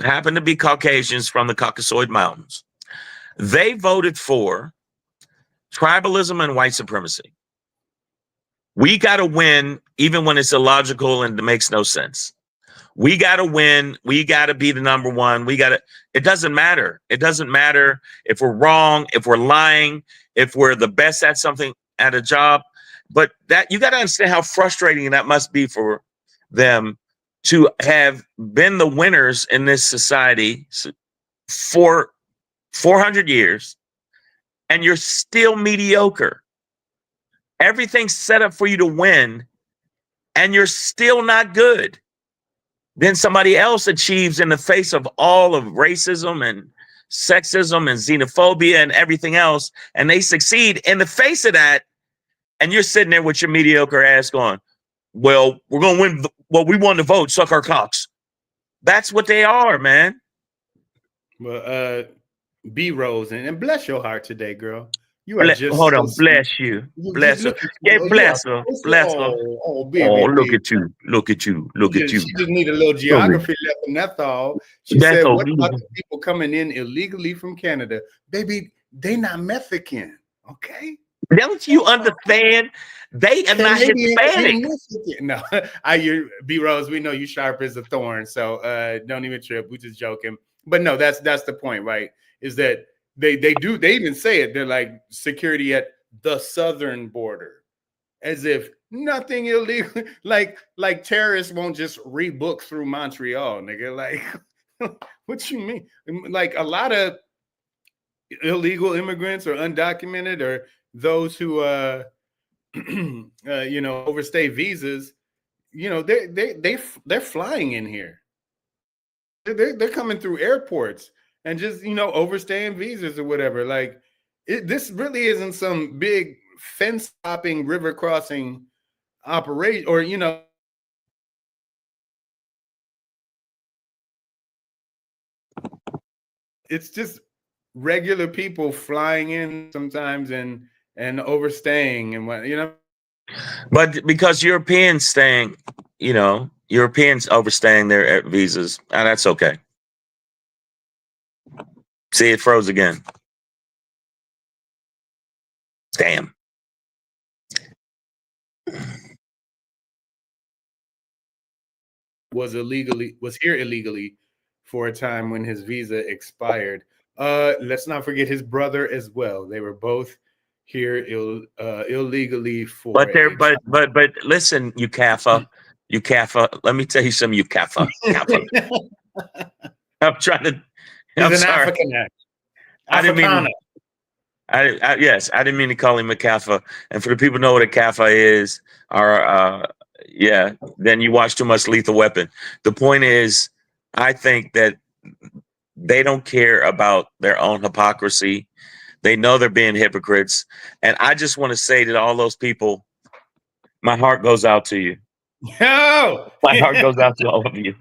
happen to be Caucasians from the Caucasoid Mountains. They voted for tribalism and white supremacy. We got to win, even when it's illogical and it makes no sense. We got to win. We got to be the number one. It doesn't matter. It doesn't matter if we're wrong, if we're lying, if we're the best at something, at a job. But that, you got to understand how frustrating that must be for them to have been the winners in this society for 400 years, and you're still mediocre. Everything's set up for you to win, and you're still not good. Then somebody else achieves in the face of all of racism and sexism and xenophobia and everything else, and they succeed in the face of that. And you're sitting there with your mediocre ass going, well, we're going to win. Well, we won the vote. Suck our cocks. That's what they are, man. Well, B Rose, and bless your heart today, girl. You are just hold on, bless you. Bless her. Yeah, bless her. Bless her. Oh, baby, look at you. Look at you. Look at you. She just need a little geography lesson, that's all. She said, what about the people coming in illegally from Canada? Baby, they not Mexican, okay? Don't you understand? They are not Hispanic. No, B Rose, we know you sharp as a thorn, so don't even trip. We just joking. But no, that's the point, right? Is that they even say it. They're like security at the southern border, as if nothing illegal. Like terrorists won't just read books through Montreal, nigga. Like, what you mean? Like, a lot of illegal immigrants or undocumented or those who overstay visas, they're flying in here. They're coming through airports and just overstaying visas or whatever. Like, this really isn't some big fence hopping, river crossing operation, or it's just regular people flying in sometimes and overstaying and what. But because Europeans overstaying their visas, and that's okay. See, it froze again. Damn. Was here illegally for a time when his visa expired. Let's not forget his brother as well. They were both here illegally for. But listen, you Kaffa. Let me tell you something, you Kaffa. I'm trying to. I'm sorry. African. I didn't mean. Yes, I didn't mean to call him a Kaffa. And for the people who know what a Kaffa is, then you watch too much Lethal Weapon. The point is, I think that they don't care about their own hypocrisy. They know they're being hypocrites. And I just want to say to all those people, my heart goes out to you. Oh! My heart goes out to all of you.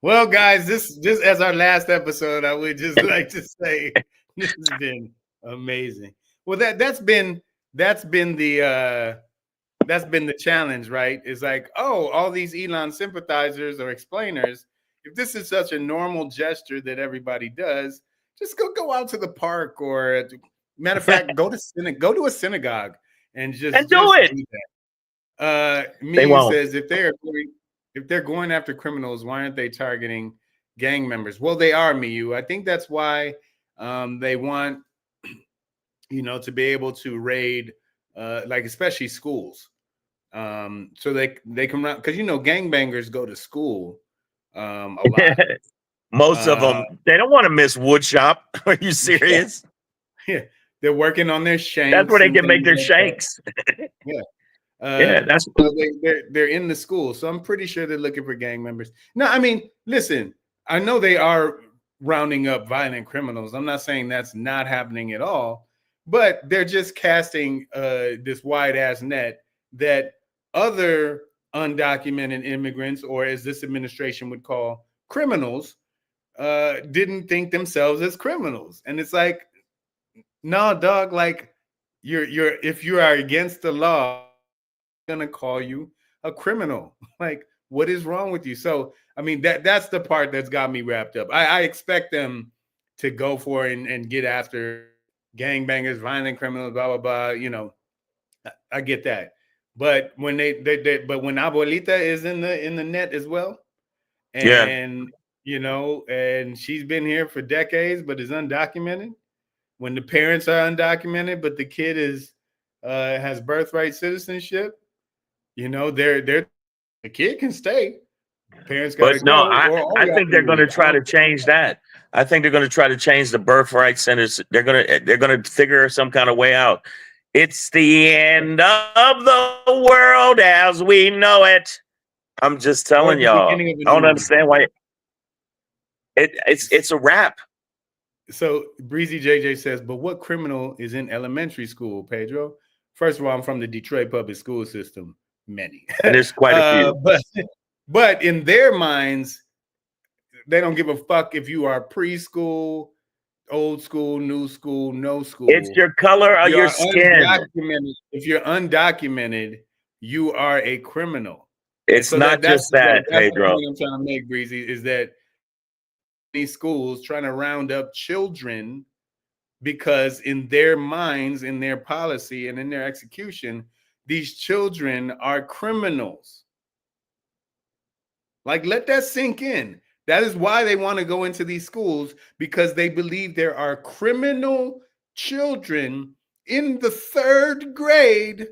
Well, guys, this just as our last episode, I would just like to say this has been amazing. Well, that's been the challenge, right? It's like, oh, all these Elon sympathizers or explainers, if this is such a normal gesture that everybody does, just go out to the park, or matter of fact, go to a synagogue and And just do it. do that. They Miyu won't. says if they're going after criminals, why aren't they targeting gang members? Well, they are, Miyu. I think that's why they want to be able to raid like especially schools. So they can run because gangbangers go to school a lot. Most of them, they don't want to miss wood shop. Are you Yeah, serious? yeah. They're working on their That's where shanks they and can make things their like that. shanks. Yeah. Yeah, that's So they're in the school. So I'm pretty sure they're looking for gang members. No, I mean, listen, I know they are rounding up violent criminals. I'm not saying that's not happening at all, but they're just casting this wide ass net that other undocumented immigrants, or as this administration would call criminals, didn't think themselves as criminals. And it's like, no, dog, like you're if you are against the law, gonna call you a criminal. Like, what is wrong with you? So, I mean, that's the part that's got me wrapped up. I expect them to go for it and get after gangbangers, violent criminals, blah blah blah. I get that, but when but when Abuelita is in the net as well, yeah. and and she's been here for decades, but is undocumented. When the parents are undocumented, but the kid has birthright citizenship, they're the kid can stay. Parents got But to no, go, or all I y'all think they're can going to leave. try to change that. I think they're going to try to change the birthright centers. They're going to figure some kind of way out. It's the end of the world as we know it. I'm just Or telling the y'all. beginning of a I new don't one. understand why it's a wrap. So Breezy JJ says, but what criminal is in elementary school, Pedro? First of all, I'm from the Detroit public school system. Many, And there's quite a few. but in their minds, they don't give a fuck if you are preschool, old school, new school, no school. It's your color of your skin. Undocumented. If you're undocumented, you are a criminal. It's So not just that, that's the Pedro. point I'm trying to make, Breezy, is that these schools trying to round up children because in their minds, in their policy, and in their execution, these children are criminals. Like, let that sink in. That is why they want to go into these schools, because they believe there are criminal children in the 3rd grade,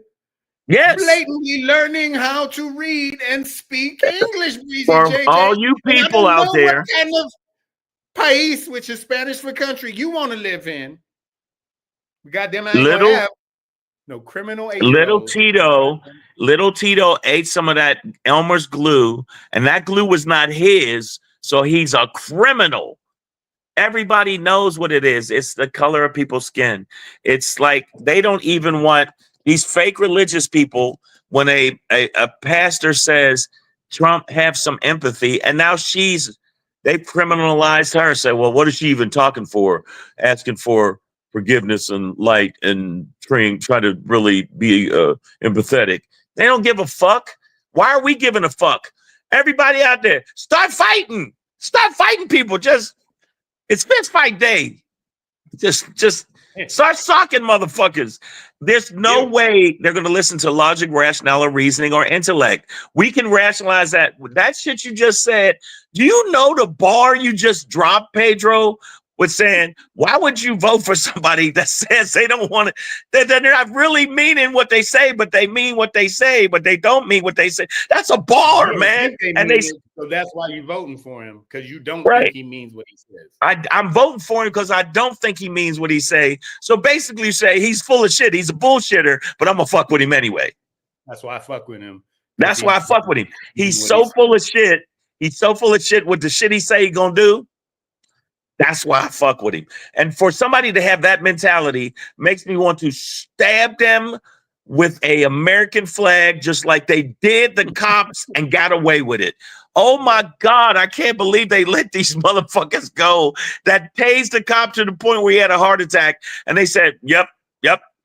Yes. blatantly learning how to read and speak English, Breezy For JJ. all you people out there, what kind of país, which is Spanish for country, you want to live in. Goddamn, I ain't gonna have no criminal 8-year-olds. Little Tito ate some of that Elmer's glue, and that glue was not his, so he's a criminal. Everybody knows what it is. It's the color of people's skin. It's like they don't even want these fake religious people. When a pastor says, Trump, have some empathy, and now they've criminalized her. Say, well, what is she even talking for? Asking for forgiveness and light and try to really be empathetic. They don't give a fuck. Why are we giving a fuck? Everybody out there, start fighting. Start fighting people. It's fist fight day. Just start socking motherfuckers. There's no way they're going to listen to logic, rationale, or reasoning, or intellect. We can rationalize that. That shit you just said. Do you know the bar you just dropped, Pedro, with saying, why would you vote for somebody that says they don't want to, that they're not really meaning what they say, but they mean what they say, but they don't mean what they say? That's a bar, man. So that's why you're voting for him, because you don't right. think he means what he says. I'm voting for him because I don't think he means what he say. So basically you say he's full of shit. He's a bullshitter, but I'm going to fuck with him anyway. That's why I fuck with him. That's why I fuck with him. He's so full of shit. He's so full of shit with the shit he say he gonna do. That's why I fuck with him. And for somebody to have that mentality makes me want to stab them with a American flag, just like they did the cops and got away with it. Oh my God, I can't believe they let these motherfuckers go. That tased the cop to the point where he had a heart attack. And they said, yep,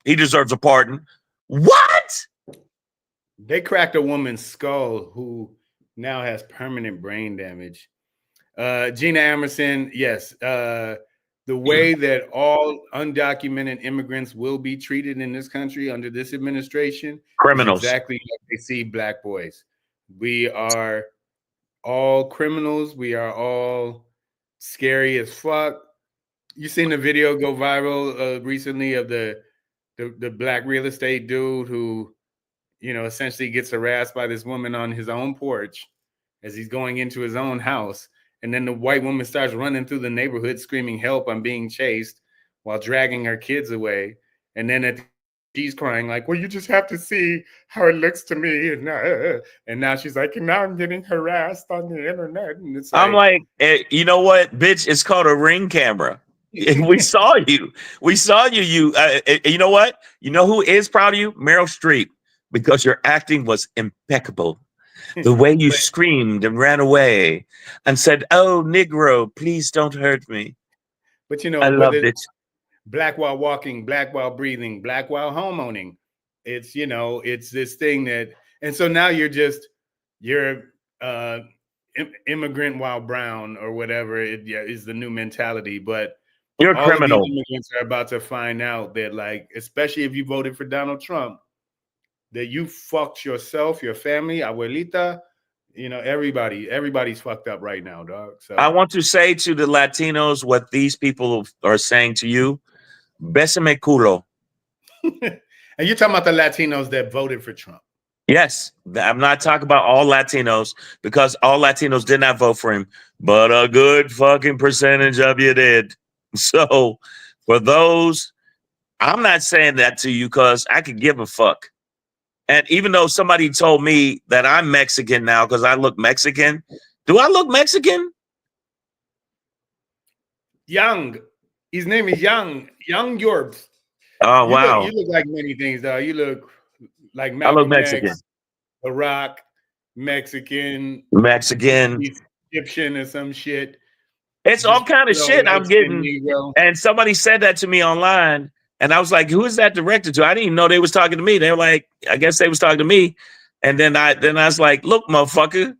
he deserves a pardon. What? They cracked a woman's skull who now has permanent brain damage. Gina Emerson, yes. The way that all undocumented immigrants will be treated in this country under this administration Criminals. is exactly like they see black boys. We are all criminals. We are all scary as fuck. You seen the video go viral recently of the black real estate dude who, you know, essentially gets harassed by this woman on his own porch as he's going into his own house. And then the white woman starts running through the neighborhood screaming, "Help, I'm being chased," while dragging her kids away. And then she's crying like, "Well, you just have to see how it looks to me." And now she's like, "And now I'm getting harassed on the internet." And it's I'm like, you know what, bitch? It's called a Ring camera. We saw you. We saw you. You know what? You know who is proud of you? Meryl Streep, because your acting was impeccable. The way you screamed and ran away and said, "Oh, Negro, please don't hurt me." But you know, I loved it. Black while walking, black while breathing, black while homeowning. It's, you know, it's this thing that, and so now you're immigrant while brown or whatever is the new mentality. But you're a all criminal. Of these immigrants are about to find out that, like, especially if you voted for Donald Trump, that you fucked yourself, your family, abuelita, you know, everybody's fucked up right now, dog. So I want to say to the Latinos what these people are saying to you. Besame culo. And you're talking about the Latinos that voted for Trump. Yes, I'm not talking about all Latinos, because all Latinos did not vote for him, but a good fucking percentage of you did. So for those, I'm not saying that to you because I could give a fuck. And even though somebody told me that I'm Mexican now because I look Mexican, do I look Mexican? Young. His name is Young Yorbs. Oh, wow. You look like many things, though. You look like Malcolm. I look Mexican. X, Barack, Mexican, Egyptian or some shit. It's all kind of shit I'm getting. And somebody said that to me online. And I was like, who is that directed to? I didn't even know they was talking to me. They were like, I guess they was talking to me. And then I was like, look, motherfucker.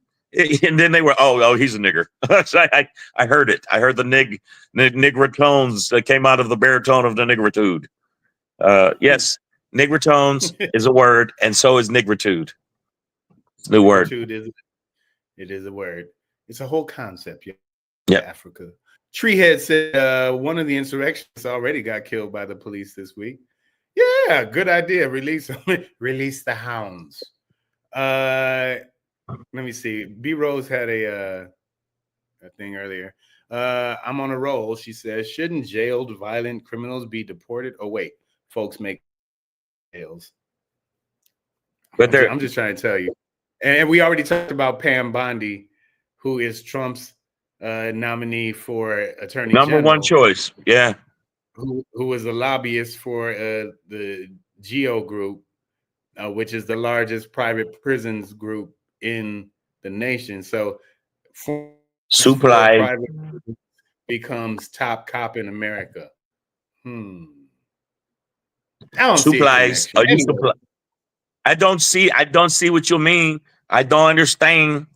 And then they were, oh, he's a nigger. So I heard it. I heard the nigritones that came out of the baritone of the nigritude. Yes, nigritones is a word, and so is nigritude. It's a new word. It is a word. It's a whole concept. Yeah. Africa. Treehead said one of the insurrectionists already got killed by the police this week. Yeah, good idea. Release the hounds. Let me see. B Rose had a thing earlier. I'm on a roll. She says, shouldn't jailed violent criminals be deported? Oh, wait, folks make jails. But I'm just trying to tell you. And we already talked about Pam Bondi, who is Trump's nominee for attorney general. Number one choice. Yeah. Who was a lobbyist for the GEO group, which is the largest private prisons group in the nation. So supply becomes top cop in America. I don't supplies. Are you supply? I don't see what you mean. I don't understand.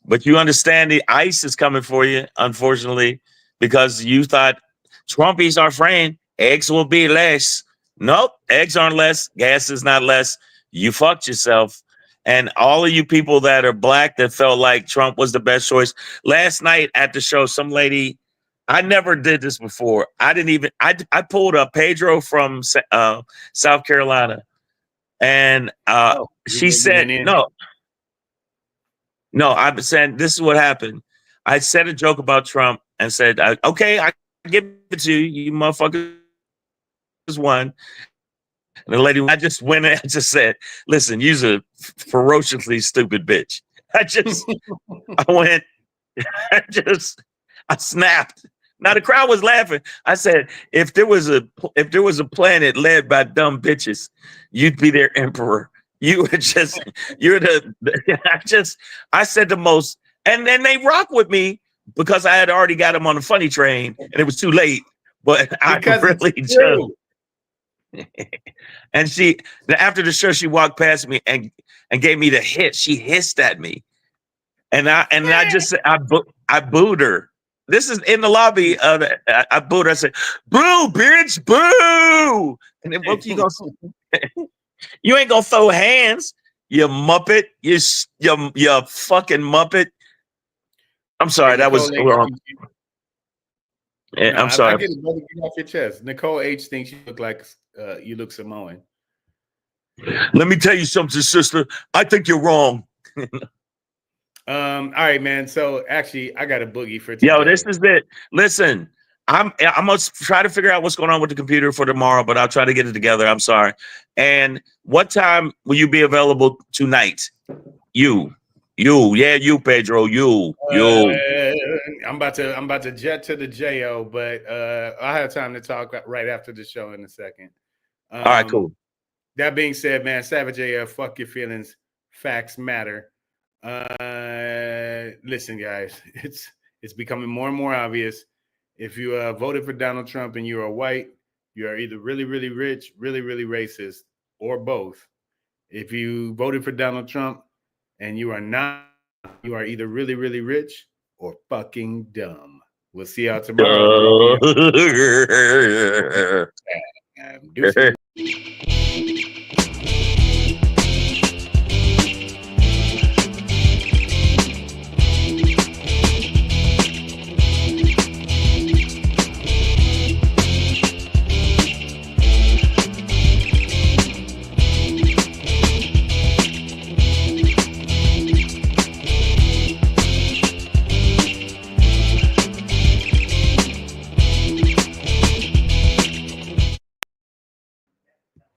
But you understand the ICE is coming for you, unfortunately, because you thought Trump is our friend. Eggs will be less. Nope, eggs aren't less. Gas is not less. You fucked yourself. And all of you people that are black that felt like Trump was the best choice. Last night at the show, some lady, I never did this before. I pulled up Pedro from South Carolina. And she said, no, I'm saying this is what happened. I said a joke about Trump and said, okay, I give it to you. You motherfuckers won. And the lady, I just went and I just said, listen, you're a ferociously stupid bitch. I snapped. Now the crowd was laughing. I said, if there was a planet led by dumb bitches, you'd be their emperor. You were just, you're the, I said the most, and then they rock with me because I had already got them on the funny train and it was too late. But I Because it's really just, true. and after the show, she walked past me and gave me the hit. She hissed at me. And I just said, I booed her. This is in the lobby. I booed her. I said, "Boo, bitch, boo!" And then what you gonna say? You ain't gonna throw hands, you muppet. You fucking muppet. I'm sorry, that was wrong. I'm sorry. I get it, brother. Get off your chest. Nicole H thinks you look like you look Samoan. Let me tell you something, sister. I think you're wrong. All right, man. So actually, I got a boogie for today. Yo, this is it. Listen, I'm gonna try to figure out what's going on with the computer for tomorrow, but I'll try to get it together. I'm sorry. And what time will you be available tonight? You, Pedro. You. I'm about to jet to the JO, but I'll have time to talk right after the show in a second. All right, cool. That being said, man, Savage AF, fuck your feelings. Facts matter. Listen, guys, it's becoming more and more obvious. If you voted for Donald Trump and you are white, you are either really, really rich, really, really racist, or both. If you voted for Donald Trump and you are not, you are either really, really rich or fucking dumb. We'll see y'all tomorrow.